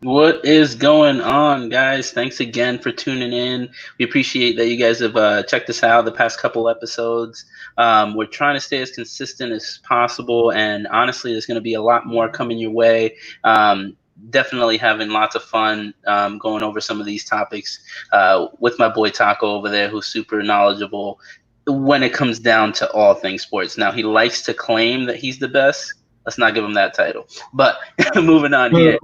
What is going on, guys? Thanks again for tuning in. We appreciate that you guys have checked us out the past couple episodes. We're trying to stay as consistent as possible, and honestly, there's going to be a lot more coming your way. Definitely having lots of fun going over some of these topics with my boy Taco over there, who's super knowledgeable when it comes down to all things sports. Now, he likes to claim that he's the best. Let's not give him that title. But moving on here.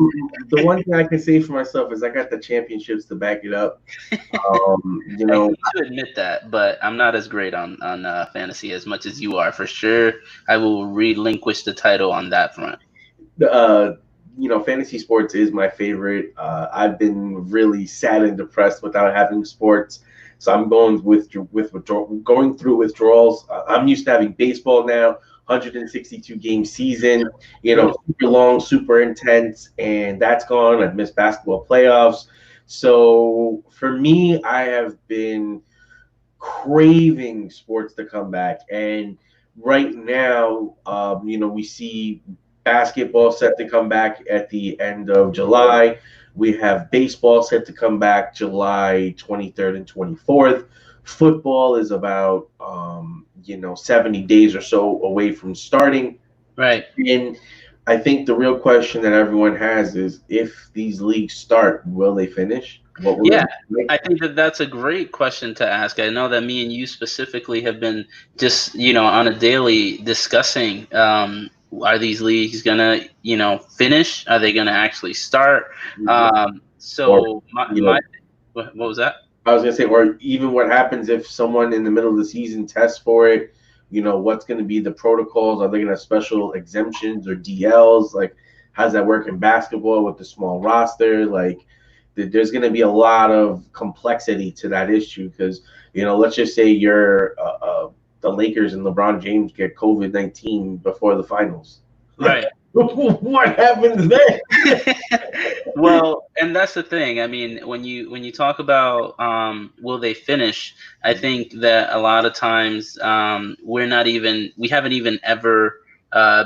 The one thing I can say for myself is I got the championships to back it up. You I know, hate to admit that, but I'm not as great on fantasy as much as you are for sure. I will relinquish the title on that front. uh, fantasy sports is my favorite. I've been really sad and depressed without having sports, so I'm going through withdrawals. I'm used to having baseball now, 162 game season. Super long, super intense, and that's gone. I've missed basketball playoffs. So for me, I have been craving sports to come back. And right now, we see basketball set to come back at the end of July. We have baseball set to come back July 23rd and 24th. Football is about 70 days or so away from starting. Right. And I think the real question that everyone has is if these leagues start, will they finish? What will Yeah, it be? I think that that's a great question to ask. I know that me and you specifically have been just, on a daily discussing are these leagues gonna, finish? Are they gonna actually start? Or So you know, what was that? I was gonna say, or even what happens if someone in the middle of the season tests for it? What's gonna be the protocols? Are they gonna have special exemptions or DLs? Like, how's that work in basketball with the small roster? Like, there's gonna be a lot of complexity to that issue because let's just say the Lakers and LeBron James get COVID-19 before the finals. Right. What happens then? Well, and that's the thing. I mean, when you talk about will they finish, I think that a lot of times we haven't even ever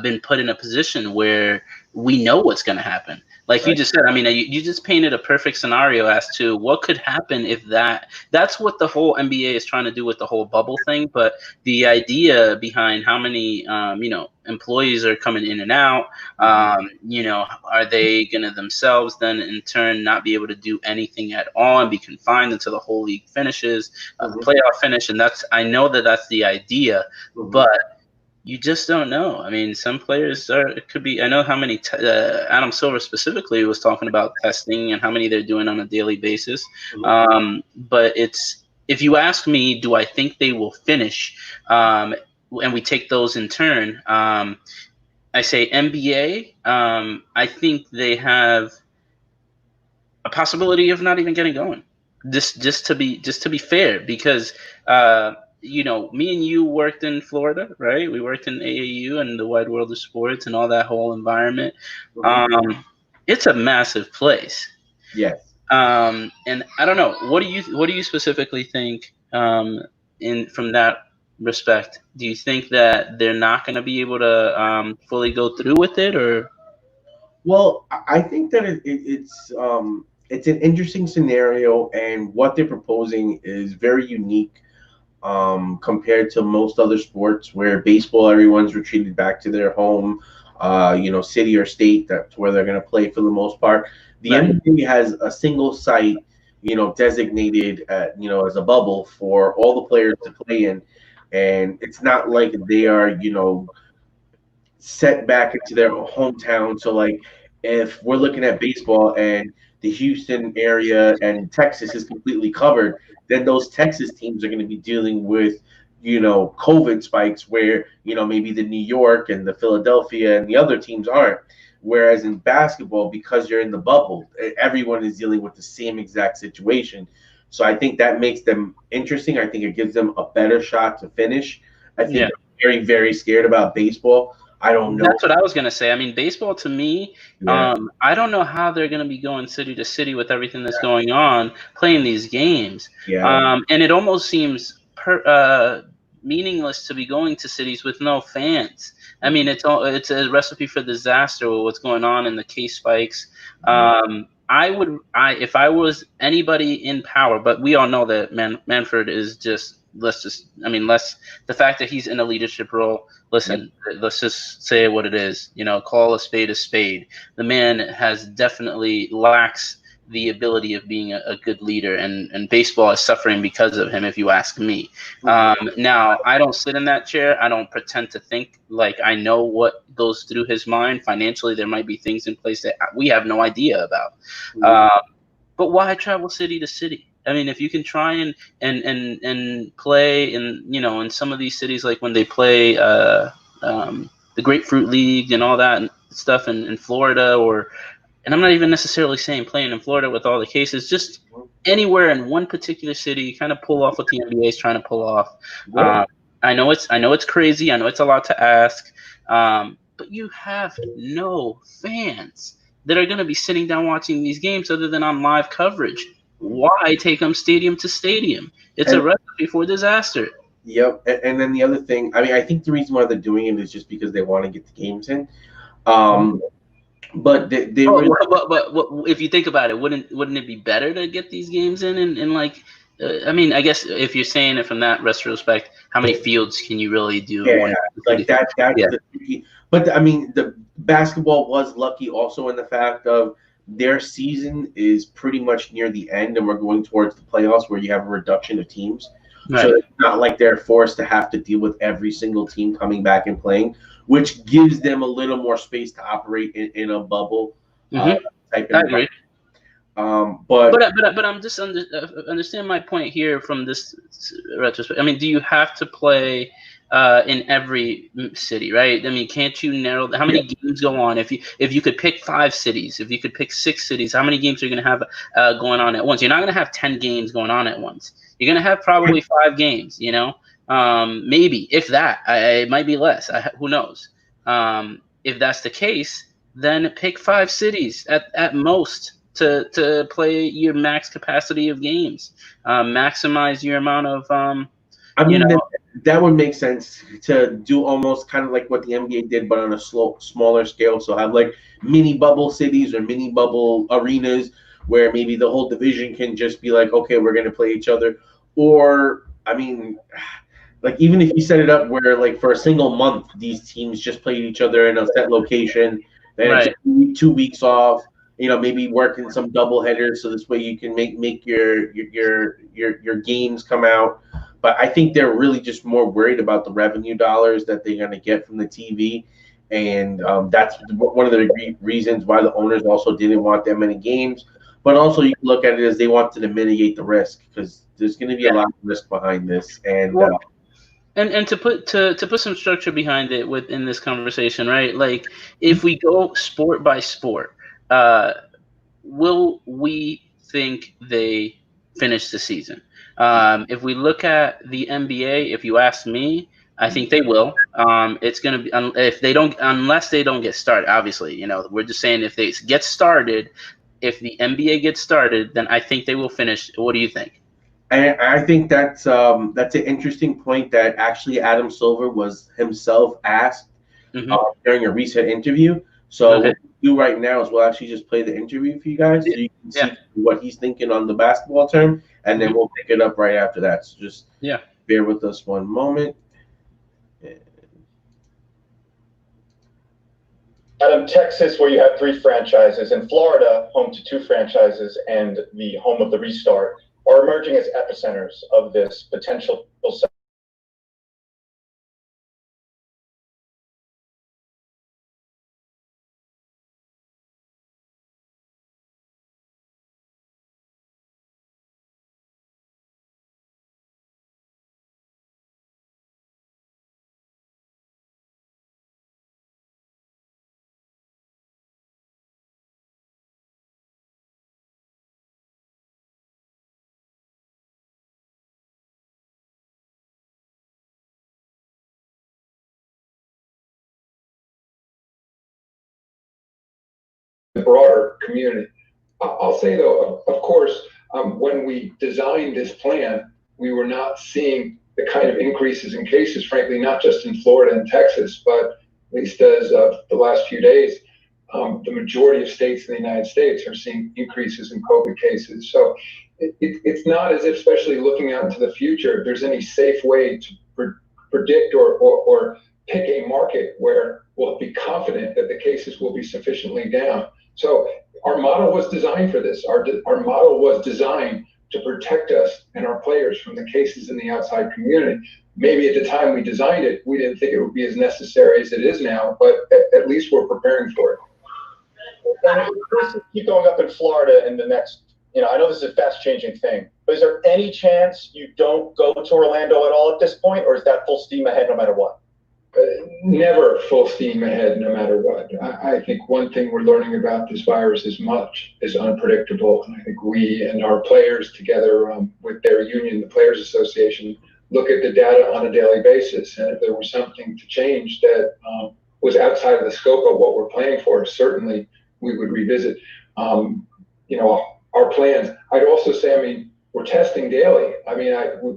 been put in a position where we know what's going to happen. Like you Right. just said, I mean, you just painted a perfect scenario as to what could happen if that's what the whole NBA is trying to do with the whole bubble thing. But the idea behind how many employees are coming in and out, are they going to themselves then in turn not be able to do anything at all and be confined until the whole league finishes, the Mhm. playoff finish? And I know that that's the idea, Mhm. but you just don't know. I mean, some players it could be. I know how many. Adam Silver specifically was talking about testing and how many they're doing on a daily basis. Mhm. But if you ask me, do I think they will finish? And we take those in turn. I say NBA. I think they have a possibility of not even getting going. Just to be fair, because me and you worked in Florida, right? We worked in AAU and the wide world of sports and all that whole environment. Mhm. It's a massive place. Yes. And I don't know. What do you specifically think in from that respect? Do you think that they're not going to be able to fully go through with it, or Well, I think that it's an interesting scenario, and what they're proposing is very unique compared to most other sports. Where baseball, everyone's retreated back to their home, city or state that's where they're going to play for the most part. The right? NBA has a single site, designated as a bubble for all the players to play in, and it's not like they are set back into their hometown. So like if we're looking at baseball and the Houston area and Texas is completely covered, then those Texas teams are going to be dealing with COVID spikes where maybe the New York and the Philadelphia and the other teams aren't. Whereas in basketball, because you're in the bubble, everyone is dealing with the same exact situation. So I think that makes them interesting. I think it gives them a better shot to finish. I think Yeah. I'm very, very scared about baseball. I don't know. That's what I was gonna say. I mean, baseball to me, Yeah, I don't know how they're gonna be going city to city with everything that's going on, playing these games. yeah, And it almost seems meaningless to be going to cities with no fans. I mean, it's a recipe for disaster with what's going on in the case spikes. yeah. if I was anybody in power, but we all know that Manfred is just, the fact that he's in a leadership role. Listen, let's just say what it is. Call a spade a spade. The man has definitely lacks the ability of being a good leader, and baseball is suffering because of him, if you ask me. Now, I don't sit in that chair. I don't pretend to think like I know what goes through his mind. Financially, there might be things in place that we have no idea about. But why travel city to city? I mean, if you can try and play in some of these cities, like when they play the Grapefruit League and all that stuff in Florida, and I'm not even necessarily saying playing in Florida with all the cases, just anywhere in one particular city, kind of pull off what the NBA is trying to pull off. I know it's crazy. I know it's a lot to ask, but you have no fans that are going to be sitting down watching these games other than on live coverage. Why take them stadium to stadium? It's a recipe for disaster. Yep. And then the other thing, I mean, I think the reason why they're doing it is just because they want to get the games in. But but if you think about it, wouldn't it be better to get these games in and like? I guess if you're saying it from that retrospect, how many fields can you really do? Yeah, like that. The tricky. But I mean, the basketball was lucky also in the fact of their season is pretty much near the end, and we're going towards the playoffs where you have a reduction of teams. Right. So it's not like they're forced to have to deal with every single team coming back and playing, which gives them a little more space to operate in a bubble type environment. But I'm just understand my point here from this retrospect. I mean, do you have to play in every city, right? I mean, can't you narrow how many games go on? If you could pick 5 cities, if you could pick 6 cities, how many games are you going to have going on at once? You're not going to have 10 games going on at once. You're going to have probably 5 games. Maybe if that. It might be less. Who knows? If that's the case, then pick 5 cities at most to play your max capacity of games. Maximize your amount of that would make sense to do almost kind of like what the NBA did, but on a smaller scale. So have like mini bubble cities or mini bubble arenas where maybe the whole division can just be like, okay, we're going to play each other. Or, I mean, like even if you set it up where like for a single month, these teams just played each other in a set location, then 2 weeks off, maybe working some double headers. So this way you can make your games come out. But I think they're really just more worried about the revenue dollars that they're going to get from the TV. And that's one of the reasons why the owners also didn't want that many games. But also you can look at it as they wanted to mitigate the risk because there's going to be a lot of risk behind this. And and to put some structure behind it within this conversation, right? Like if we go sport by sport, will we think they finish the season? If we look at the NBA, if you ask me, I think they will. It's going to be unless they don't get started. Obviously, we're just saying if they get started, if the NBA gets started, then I think they will finish. What do you think? I think that's an interesting point that actually Adam Silver was himself asked during a recent interview. So what we do right now is we'll actually just play the interview for you guys so you can see what he's thinking on the basketball term, and then we'll pick it up right after that. So just bear with us one moment. Out of Texas, where you have 3 franchises, and Florida, home to 2 franchises, and the home of the restart, are emerging as epicenters of this potential. The broader community. I'll say though, of course, when we designed this plan, we were not seeing the kind of increases in cases, frankly, not just in Florida and Texas, but at least as of the last few days, the majority of states in the United States are seeing increases in COVID cases. So it's not as if, especially looking out into the future, if there's any safe way to predict or pick a market where we'll be confident that the cases will be sufficiently down. So our model was designed for this. Our model was designed to protect us and our players from the cases in the outside community. Maybe at the time we designed it, we didn't think it would be as necessary as it is now, but at least we're preparing for it. And if this keep going up in Florida in the next, I know this is a fast-changing thing, but is there any chance you don't go to Orlando at all at this point, or is that full steam ahead no matter what? Never full steam ahead, no matter what. I think one thing we're learning about this virus is unpredictable. And I think we and our players together with their union, the Players Association, look at the data on a daily basis. And if there was something to change that was outside of the scope of what we're planning for, certainly we would revisit, our plans. I'd also say, we're testing daily.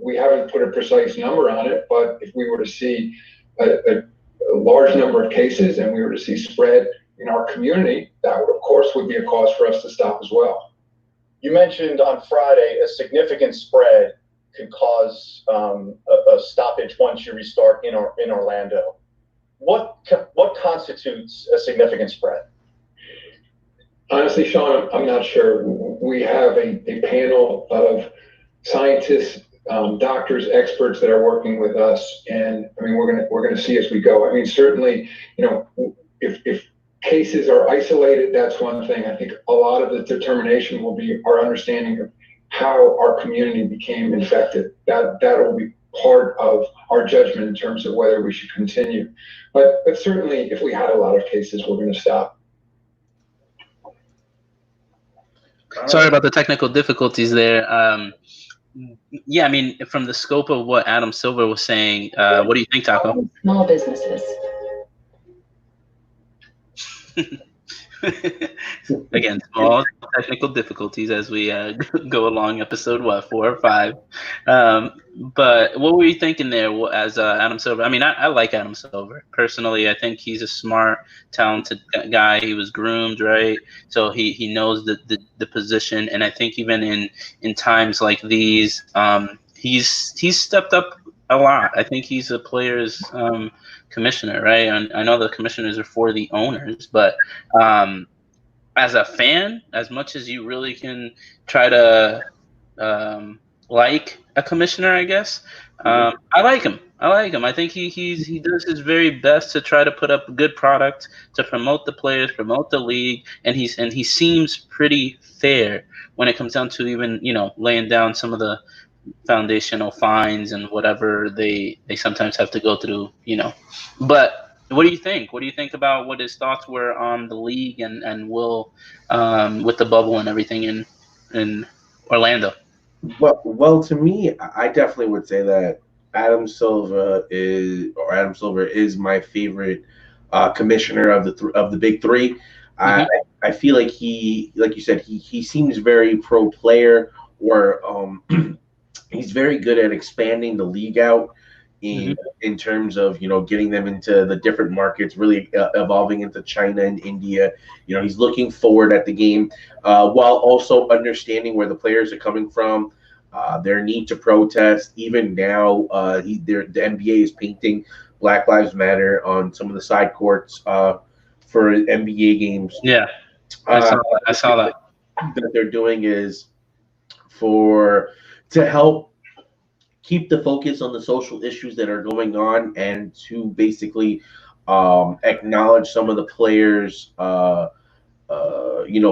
We haven't put a precise number on it, but if we were to see a large number of cases and we were to see spread in our community, that would, of course, would be a cause for us to stop as well. You mentioned on Friday a significant spread could cause a stoppage once you restart in Orlando. What constitutes a significant spread? Honestly, Sean, I'm not sure. We have a panel of scientists, doctors, experts that are working with us, and we're gonna see as we go. Certainly, if cases are isolated, that's one thing. I think a lot of the determination will be our understanding of how our community became infected. That will be part of our judgment in terms of whether we should continue. But certainly, if we had a lot of cases, we're going to stop. Sorry about the technical difficulties there. Yeah, from the scope of what Adam Silver was saying, what do you think, Taco? Small businesses. Again, small technical difficulties as we go along episode 4 or 5. But what were you thinking there as Adam Silver? I like Adam Silver personally. I think he's a smart, talented guy. He was groomed, right? So he knows the position, and I think even in times like these, he's stepped up a lot. I think he's a player's commissioner, right? And I know the commissioners are for the owners, but as a fan, as much as you really can try to like a commissioner, I guess, I like him. I think he does his very best to try to put up a good product, to promote the players, promote the league, and he seems pretty fair when it comes down to even laying down some of the foundational fines and whatever they sometimes have to go through, But what do you think? What do you think about what his thoughts were on the league and Will with the bubble and everything in Orlando? Well, to me, I definitely would say that Adam Silver is my favorite commissioner of the big three. Mm-hmm. I feel like he, like you said, he seems very pro player, or he's very good at expanding the league out in terms of getting them into the different markets, really evolving into China and India. He's looking forward at the game while also understanding where the players are coming from, their need to protest. Even now, the NBA is painting Black Lives Matter on some of the side courts for NBA games. Yeah, I saw that. That they're doing is to help keep the focus on the social issues that are going on, and to basically acknowledge some of the players'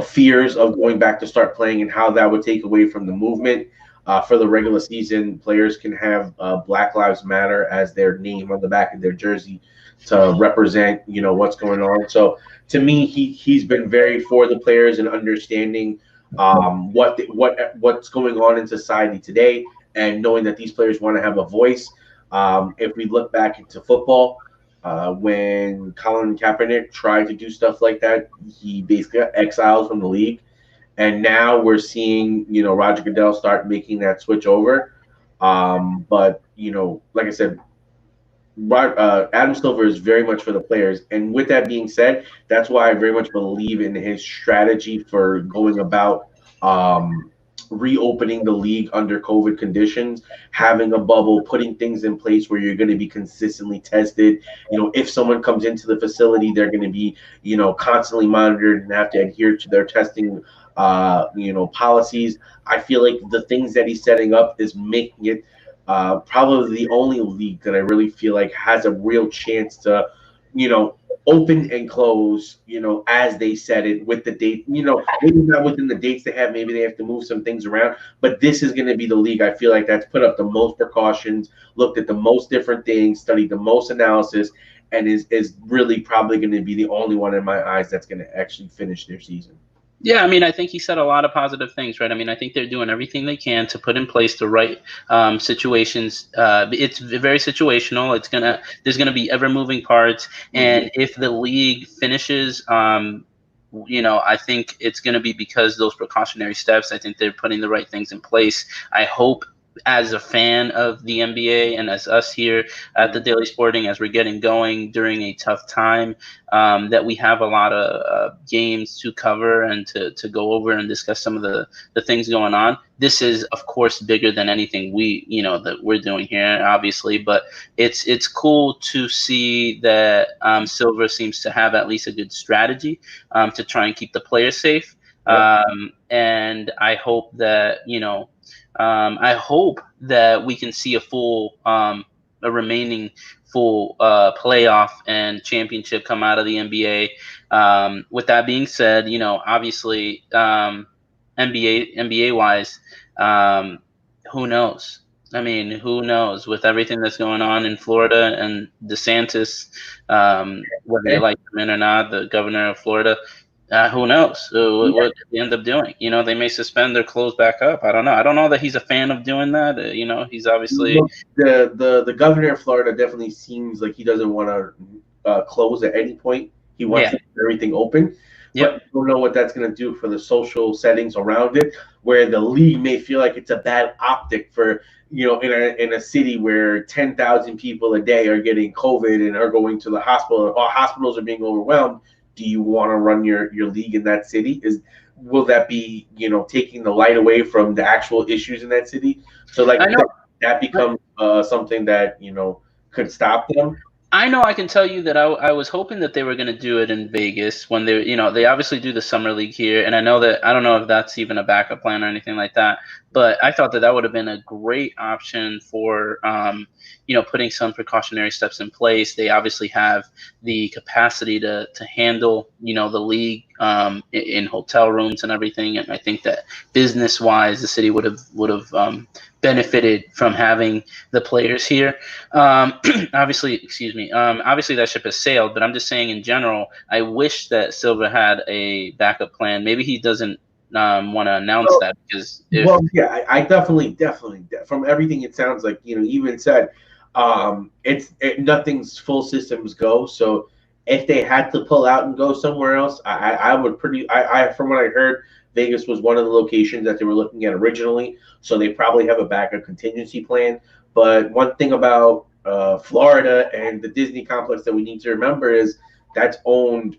fears of going back to start playing, and how that would take away from the movement. For the regular season, players can have Black Lives Matter as their name on the back of their jersey to represent what's going on. So to me, he's been very for the players and understanding what's going on in society today, and knowing that these players want to have a voice. If we look back into football, when Colin Kaepernick tried to do stuff like that, he basically got exiled from the league. And now we're seeing, Roger Goodell start making that switch over. But, like I said, Adam Silver is very much for the players. And with that being said, that's why I very much believe in his strategy for going about reopening the league under COVID conditions, having a bubble, putting things in place where you're going to be consistently tested. If someone comes into the facility, they're going to be, constantly monitored and have to adhere to their testing, policies. I feel like the things that he's setting up is making it probably the only league that I really feel like has a real chance to, open and close, as they said it with the date, maybe not within the dates they have, maybe they have to move some things around, but this is going to be the league I feel like that's put up the most precautions, looked at the most different things, studied the most analysis, and is really probably going to be the only one in my eyes that's going to actually finish their season. Yeah, I mean, I think he said a lot of positive things, right? I mean, I think they're doing everything they can to put in place the right situations. It's very situational. There's gonna be ever moving parts, and if the league finishes, I think it's gonna be because those precautionary steps. I think they're putting the right things in place. I hope, as a fan of the NBA and as us here at the Daily Sporting, as we're getting going during a tough time, that we have a lot of games to cover and to go over and discuss some of the things going on. This is, of course, bigger than anything that we're doing here, obviously, but it's cool to see that Silver seems to have at least a good strategy to try and keep the players safe. And I hope that, we can see a remaining full playoff and championship come out of the NBA. With that being said, obviously, NBA wise, who knows? I mean, who knows with everything that's going on in Florida and DeSantis, whether they like him or not, the governor of Florida. Who knows what they end up doing? They may suspend their close back up. I don't know. I don't know that he's a fan of doing that. He's obviously the governor of Florida definitely seems like he doesn't want to close at any point. He wants to keep everything open. But I don't know what that's going to do for the social settings around it, where the league may feel like it's a bad optic for, in a city where 10,000 people a day are getting COVID and are going to the hospital, or hospitals are being overwhelmed. Do you want to run your league in that city? Will that be, taking the light away from the actual issues in that city? So that becomes something that, could stop them. I know I can tell you that I was hoping that they were going to do it in Vegas when they obviously do the summer league here. And I know that, I don't know if that's even a backup plan or anything like that, but I thought that would have been a great option for, putting some precautionary steps in place. They obviously have the capacity to handle, the league in hotel rooms and everything. And I think that business wise, the city would have benefited from having the players here. Obviously that ship has sailed, but I'm just saying in general, I wish that Silver had a backup plan. Maybe he doesn't want to announce that because I definitely from everything it sounds like, you even said nothing's full systems go. So if they had to pull out and go somewhere else, I would from what I heard, Vegas was one of the locations that they were looking at originally, so they probably have a backup contingency plan. But one thing about Florida and the Disney complex that we need to remember is that's owned,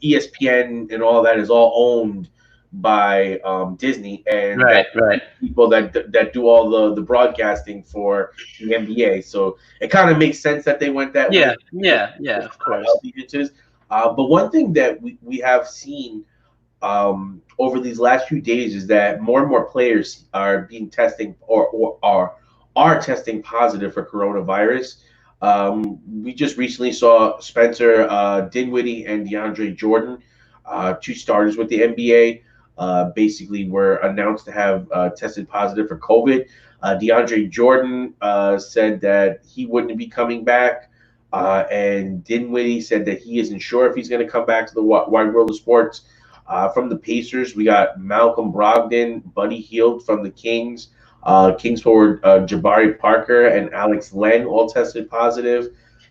ESPN and all that is all owned by Disney and people that do all the broadcasting for the NBA. So it kind of makes sense that they went that way. Yeah, of course. But one thing that we have seen over these last few days is that more and more players are being testing or are testing positive for coronavirus. We just recently saw Spencer Dinwiddie and DeAndre Jordan, two starters with the NBA, basically were announced to have tested positive for COVID. DeAndre Jordan said that he wouldn't be coming back. And Dinwiddie said that he isn't sure if he's going to come back to the wide world of sports. From the Pacers, we got Malcolm Brogdon, Buddy Hield from the Kings, Kings forward Jabari Parker and Alex Len all tested positive.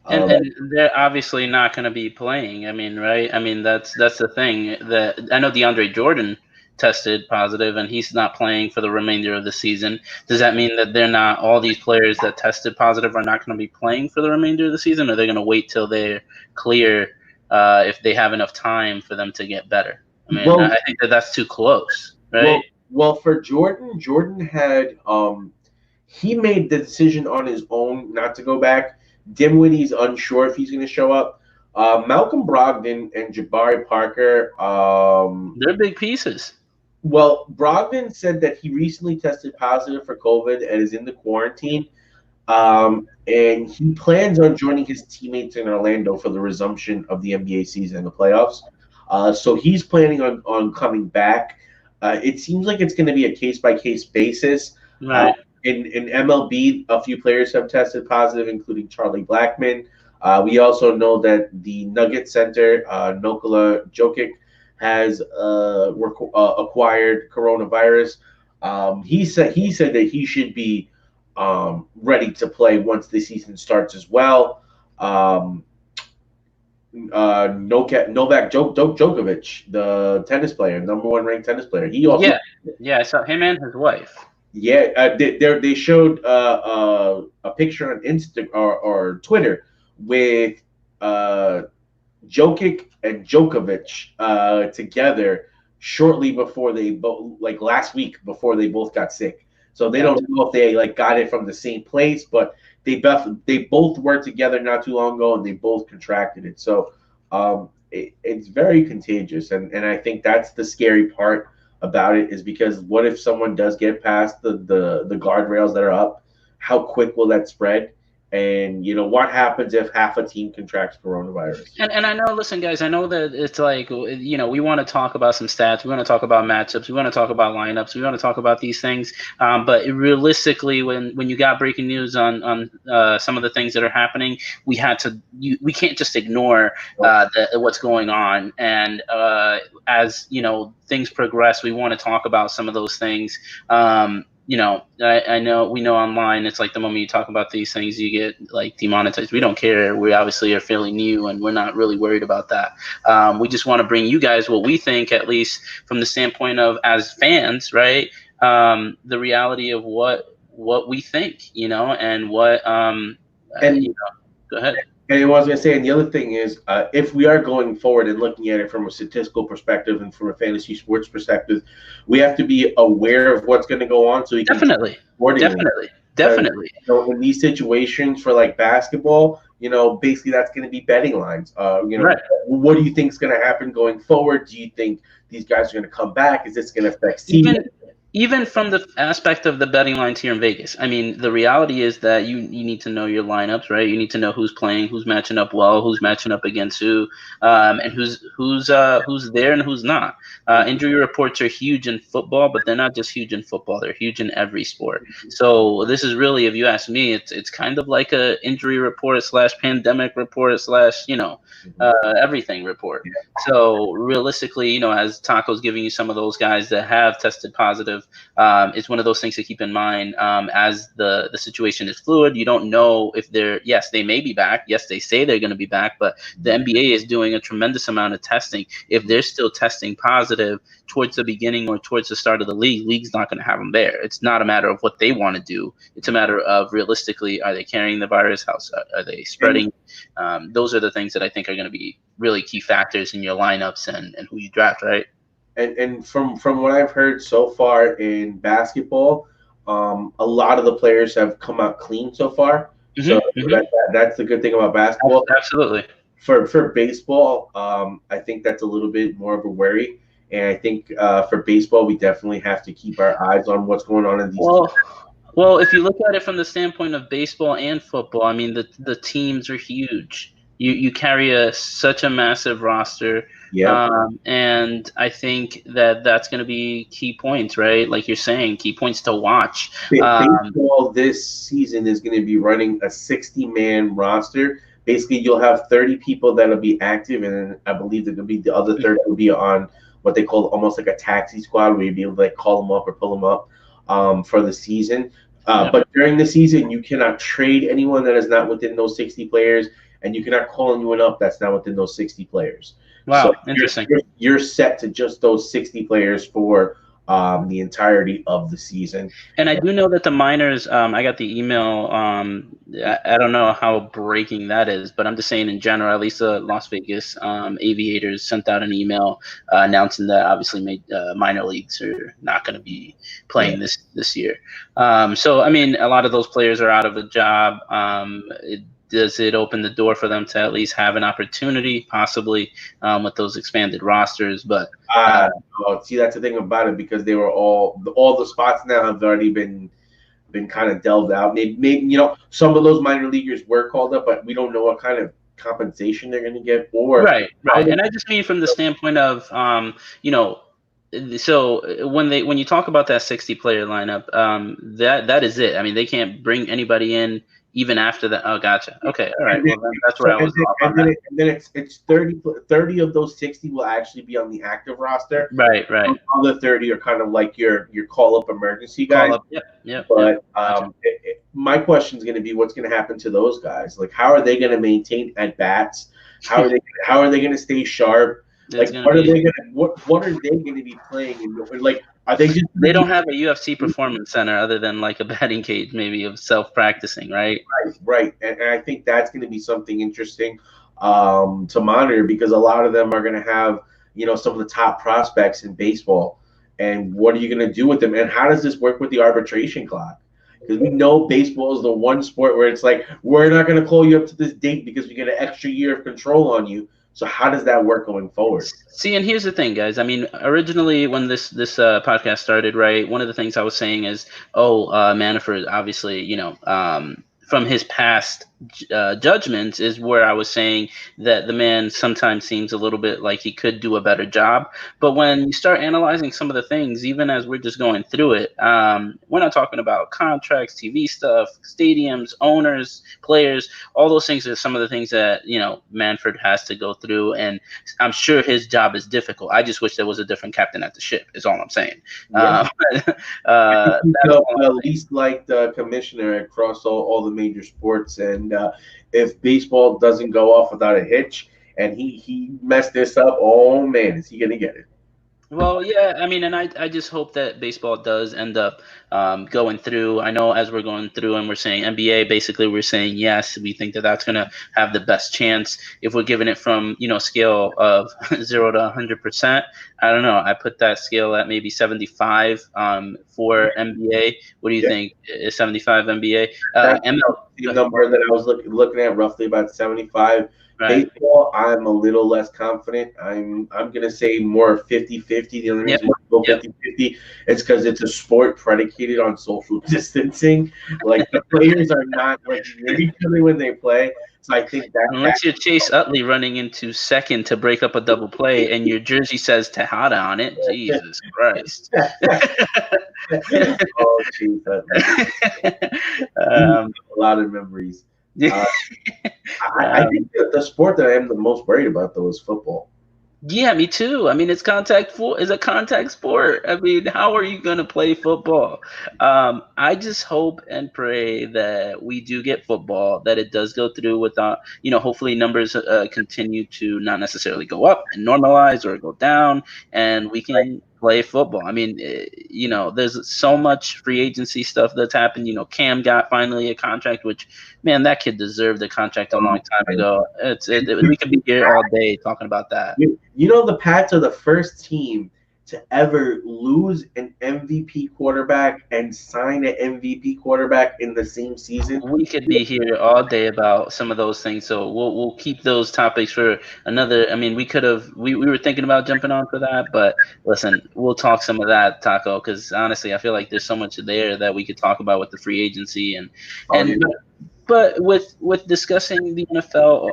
And they're obviously not going to be playing. I mean, right? I mean, that's the thing. That I know DeAndre Jordan tested positive and he's not playing for the remainder of the season, does that mean that they're not, all these players that tested positive are not going to be playing for the remainder of the season, or they're going to wait till they're clear if they have enough time for them to get better? I mean, I think that's too close, right? Well, for Jordan had he made the decision on his own not to go back. Dinwiddie's unsure if he's going to show up. Malcolm Brogdon and Jabari Parker, they're big pieces. Well, Brogdon said that he recently tested positive for COVID and is in the quarantine. And he plans on joining his teammates in Orlando for the resumption of the NBA season, the playoffs. So he's planning on coming back. It seems like it's going to be a case-by-case basis. Right. In MLB, a few players have tested positive, including Charlie Blackmon. We also know that the Nuggets center, Nikola Jokic, has acquired coronavirus. He said that he should be ready to play once the season starts as well. Novak Djokovic, the tennis player, #1 ranked tennis player. He also I saw him and his wife. Yeah, they showed a picture on Insta or Twitter with Jokic and Djokovic together shortly before they both, like last week, before they both got sick. So they don't know if they got it from the same place, but they both were together not too long ago and they both contracted it. So it's very contagious, and I think that's the scary part about it, is because what if someone does get past the guardrails that are up? How quick will that spread? And what happens if half a team contracts coronavirus? And I know, listen, guys, I know that it's like, we want to talk about some stats, we want to talk about matchups, we want to talk about lineups, we want to talk about these things. But realistically, when you got breaking news on some of the things that are happening, we can't just ignore what's going on. And as things progress, we want to talk about some of those things. I know we know online it's like the moment you talk about these things, you get demonetized. We don't care. We obviously are fairly new, and we're not really worried about that. We just want to bring you guys what we think, at least from the standpoint of as fans, right? The reality of what we think, and what go ahead. And what I was going to say, and the other thing is, if we are going forward and looking at it from a statistical perspective and from a fantasy sports perspective, we have to be aware of what's going to go on. So we can definitely. In these situations for basketball, basically that's going to be betting lines. Right. What do you think is going to happen going forward? Do you think these guys are going to come back? Is this going to affect season? Even from the aspect of the betting lines here in Vegas, I mean, the reality is that you need to know your lineups, right? You need to know who's playing, who's matching up well, who's matching up against who, and who's there and who's not. Injury reports are huge in football, but they're not just huge in football; they're huge in every sport. So this is really, if you ask me, it's kind of like a injury report / pandemic report / everything report. So realistically, as Taco's giving you some of those guys that have tested positive, it's one of those things to keep in mind. As the situation is fluid, you don't know if they may be back. Yes, they say they're going to be back, but the NBA is doing a tremendous amount of testing. If they're still testing positive towards the beginning or towards the start of the league's not going to have them there. It's not a matter of what they want to do. It's a matter of realistically, are they carrying the virus? Are they spreading? Those are the things that I think are going to be really key factors in your lineups and who you draft, right? And from what I've heard so far in basketball, a lot of the players have come out clean so far. So that's the good thing about basketball. Absolutely. For baseball, I think that's a little bit more of a worry. And I think for baseball, we definitely have to keep our eyes on what's going on in these teams. Well, if you look at it from the standpoint of baseball and football, I mean, the teams are huge. You carry such a massive roster. Yeah. And I think that's going to be key points, right? Like you're saying, key points to watch. Baseball this season is going to be running a 60-man roster. Basically, you'll have 30 people that'll be active, and I believe that the other 30 will be on what they call almost like a taxi squad, where you'll be able to call them up or pull them up for the season. But during the season, you cannot trade anyone that is not within those 60 players, and you cannot call anyone up that's not within those 60 players. Wow, So interesting. You're set to just those 60 players for the entirety of the season. And I do know that the minors, I got the email. I don't know how breaking that is, but I'm just saying in general, at least the Las Vegas Aviators sent out an email announcing that obviously minor leagues are not going to be playing this year. So, I mean, a lot of those players are out of a job. Does it open the door for them to at least have an opportunity, possibly with those expanded rosters? But see, that's the thing about it, because they were all the spots now have already been kind of delved out. Maybe some of those minor leaguers were called up, but we don't know what kind of compensation they're going to get. Or right. And I just mean from the standpoint of so when you talk about that 60 player lineup, that is it. I mean, they can't bring anybody in even after that. Oh, gotcha. Okay, all right. Well, that's where I was off on that. And then it's 30 of those 60 will actually be on the active roster. Right. The other 30 are kind of like your call up emergency guys. Yep. But Gotcha. My question is going to be, what's going to happen to those guys? Like, how are they going to maintain at bats? How are they going to stay sharp? Like, what are they going to be playing in? Like, are they just? They don't have a UFC performance center other than like a batting cage, maybe, of self-practicing, right? Right. And I think that's going to be something interesting to monitor, because a lot of them are going to have some of the top prospects in baseball. And what are you going to do with them? And how does this work with the arbitration clock? Because we know baseball is the one sport where it's like, we're not going to call you up to this date because we get an extra year of control on you. So how does that work going forward? See, and here's the thing, guys. I mean, originally when this podcast started, right, one of the things I was saying is, Manfred, obviously, from his past judgments is where I was saying that the man sometimes seems a little bit like he could do a better job. But when you start analyzing some of the things, even as we're just going through it, we're not talking about contracts, TV stuff, stadiums, owners, players. All those things are some of the things that, Manfred has to go through. And I'm sure his job is difficult. I just wish there was a different captain at the ship, is all I'm saying. Yeah. At least like the commissioner across all the major sports. And if baseball doesn't go off without a hitch and he messed this up, oh man, is he going to get it? Well, yeah, I mean, and I just hope that baseball does end up going through. I know as we're going through and we're saying NBA, basically we're saying yes, we think that that's going to have the best chance. If we're giving it from, scale of 0 to 100%, I don't know. I put that scale at maybe 75 for NBA. What do you think? Is 75 NBA? ML, the number that I was looking at, roughly about 75. Right. Baseball, I'm a little less confident. I'm gonna say more 50-50. The only reason why I go 50-50 is because it's a sport predicated on social distancing. Like, the players are not like near each other when they play. So I think that unless you're Chase Utley running into second to break up a double play and your jersey says Tejada on it, Jesus Christ. Oh, Chase Utley. A lot of memories. I think that the sport that I am the most worried about, though, is football. Yeah, me too. I mean, it's a contact sport. I mean, how are you going to play football? I just hope and pray that we do get football, that it does go through without, hopefully numbers continue to not necessarily go up and normalize or go down, and we can play football. I mean, there's so much free agency stuff that's happened. Cam got finally a contract, which, man, that kid deserved a contract a long time ago. We could be here all day talking about that. The Pats are the first team to ever lose an MVP quarterback and sign an MVP quarterback in the same season. We could be here all day about some of those things, so we'll keep those topics for another. I mean, we were thinking about jumping on for that, but listen, we'll talk some of that, Taco, because honestly, I feel like there's so much there that we could talk about with the free agency and. But with discussing the NFL,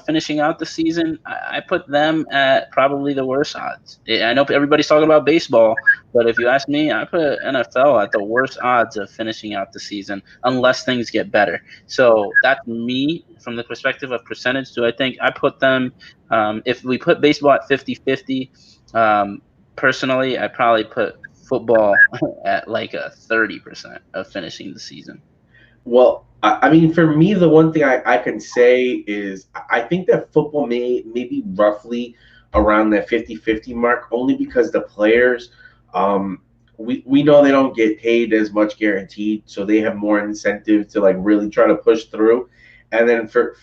finishing out the season, I put them at probably the worst odds. I know everybody's talking about baseball, but if you ask me, I put NFL at the worst odds of finishing out the season unless things get better. So that's me from the perspective of percentage. Do I think I put them, if we put baseball at 50-50, personally, I probably put football at like a 30% of finishing the season. Well, I mean, for me, the one thing I can say is I think that football may be roughly around that 50-50 mark, only because the players, we know they don't get paid as much guaranteed, so they have more incentive to like really try to push through. And then for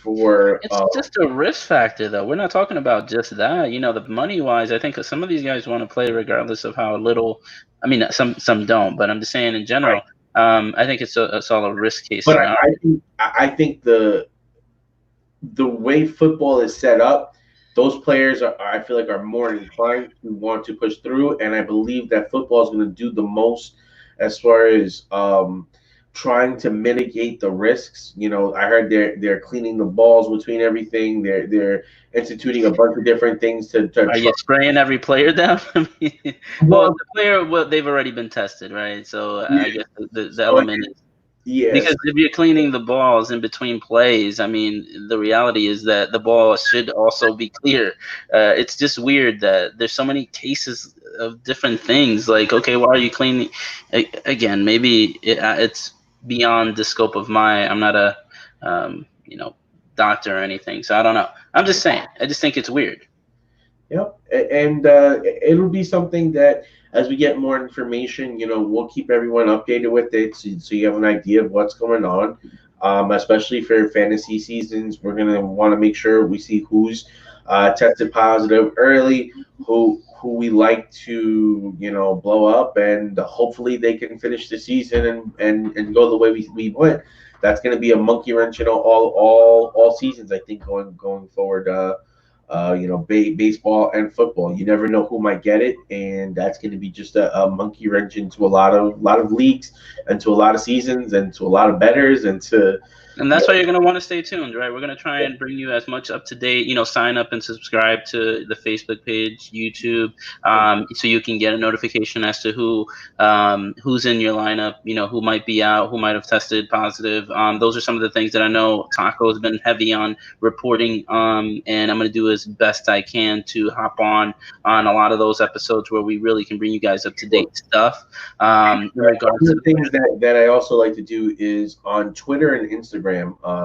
It's just a risk factor, though. We're not talking about just that. You know, the money wise, I think some of these guys want to play regardless of how little. I mean, some don't, but I'm just saying in general. I think it's all a risk case but scenario. I think the way football is set up, those players I feel like are more inclined to want to push through, and I believe that football is going to do the most as far as trying to mitigate the risks. You know, I heard they're cleaning the balls between everything. They're instituting a bunch of different things to Are you spraying every player down? I mean, well, the player, they've already been tested, right? So I guess the element is. Yes. Because if you're cleaning the balls in between plays, I mean, the reality is that the ball should also be clear. It's just weird that there's so many cases of different things. Like, okay, why are you cleaning? Again, maybe it's beyond the scope of I'm not a, doctor or anything, so I don't know. I'm just saying. I just think it's weird. Yep, and it'll be something that as we get more information, we'll keep everyone updated with it, so you have an idea of what's going on. Especially for fantasy seasons, we're gonna want to make sure we see who's tested positive early, who we like to blow up, and hopefully they can finish the season and go the way we went. That's gonna be a monkey wrench, all seasons. I think going forward. Baseball and football. You never know who might get it, and that's going to be just a monkey wrench into a lot of leagues, and to a lot of seasons, and to a lot of bettors, and that's why you're going to want to stay tuned, right? We're going to try and bring you as much up to date, sign up and subscribe to the Facebook page, YouTube, so you can get a notification as to who's in your lineup, who might be out, who might have tested positive. Those are some of the things that I know Taco has been heavy on reporting, and I'm going to do as best I can to hop on a lot of those episodes where we really can bring you guys up to date stuff. In regards to the things that I also like to do is on Twitter and Instagram,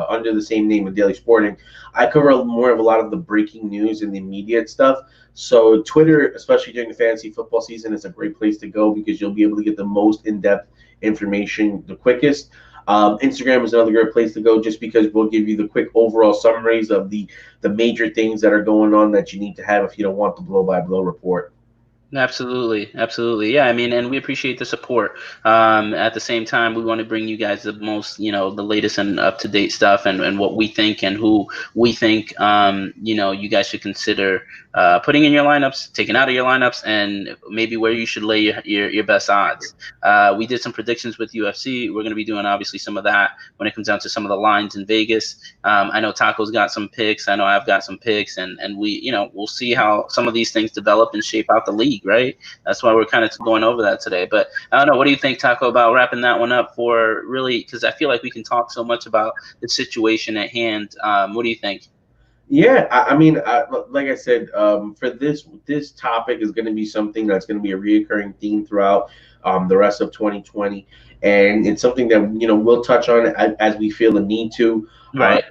under the same name of Daily Sporting, I cover more of a lot of the breaking news and the immediate stuff. So Twitter, especially during the fantasy football season, is a great place to go because you'll be able to get the most in-depth information the quickest. Instagram is another great place to go just because we'll give you the quick overall summaries of the major things that are going on that you need to have if you don't want the blow-by-blow report. Absolutely. Yeah, I mean, and we appreciate the support. At the same time, we want to bring you guys the most, the latest and up-to-date stuff and what we think and who we think, you guys should consider putting in your lineups, taking out of your lineups, and maybe where you should lay your best odds. We did some predictions with UFC. We're going to be doing, obviously, some of that when it comes down to some of the lines in Vegas. I know Taco's got some picks. I know I've got some picks, and we, we'll see how some of these things develop and shape out the league. Right, that's why we're kind of going over that today. But I don't know, what do you think, Taco, about wrapping that one up for really? Because I feel like we can talk so much about the situation at hand. What do you think? Yeah, I mean, like I said, for this topic is going to be something that's going to be a reoccurring theme throughout the rest of 2020, and it's something that we'll touch on as we feel the need to. Right.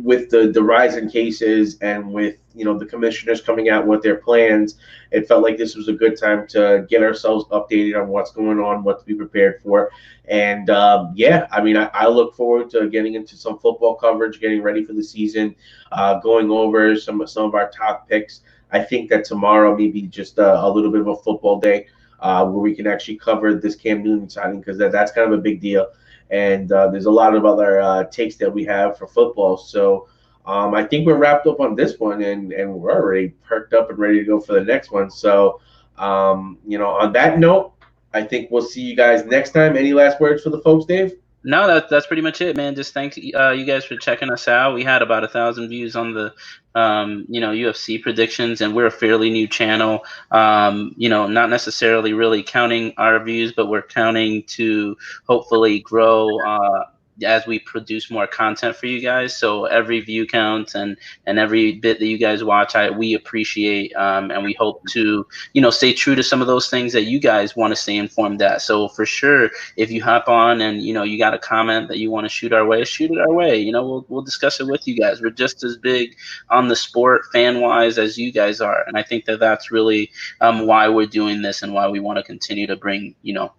With the rise in cases and with the commissioners coming out with their plans, it felt like this was a good time to get ourselves updated on what's going on, what to be prepared for. And yeah, I mean, I look forward to getting into some football coverage, getting ready for the season, going over some of our top picks. I think that tomorrow may be just a little bit of a football day where we can actually cover this Cam Newton signing, because that's kind of a big deal. And there's a lot of other takes that we have for football. So I think we're wrapped up on this one, and we're already perked up and ready to go for the next one. So, on that note, I think we'll see you guys next time. Any last words for the folks, Dave? No, that's pretty much it, man. Just thank you guys for checking us out. We had about 1,000 views on the UFC predictions, and we're a fairly new channel. Not necessarily really counting our views, but we're counting to hopefully grow as we produce more content for you guys. So every view counts, and every bit that you guys watch, we appreciate, and we hope to, stay true to some of those things that you guys want to stay informed at. So for sure, if you hop on and you got a comment that you want to shoot our way, shoot it our way. We'll discuss it with you guys. We're just as big on the sport fan wise as you guys are, and I think that that's really why we're doing this and why we want to continue to bring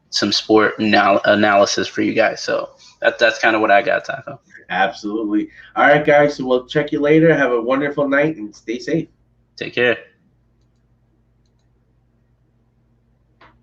some sport analysis for you guys. So that's kind of what I got, Taco. Absolutely. All right, guys. So we'll check you later. Have a wonderful night and stay safe. Take care.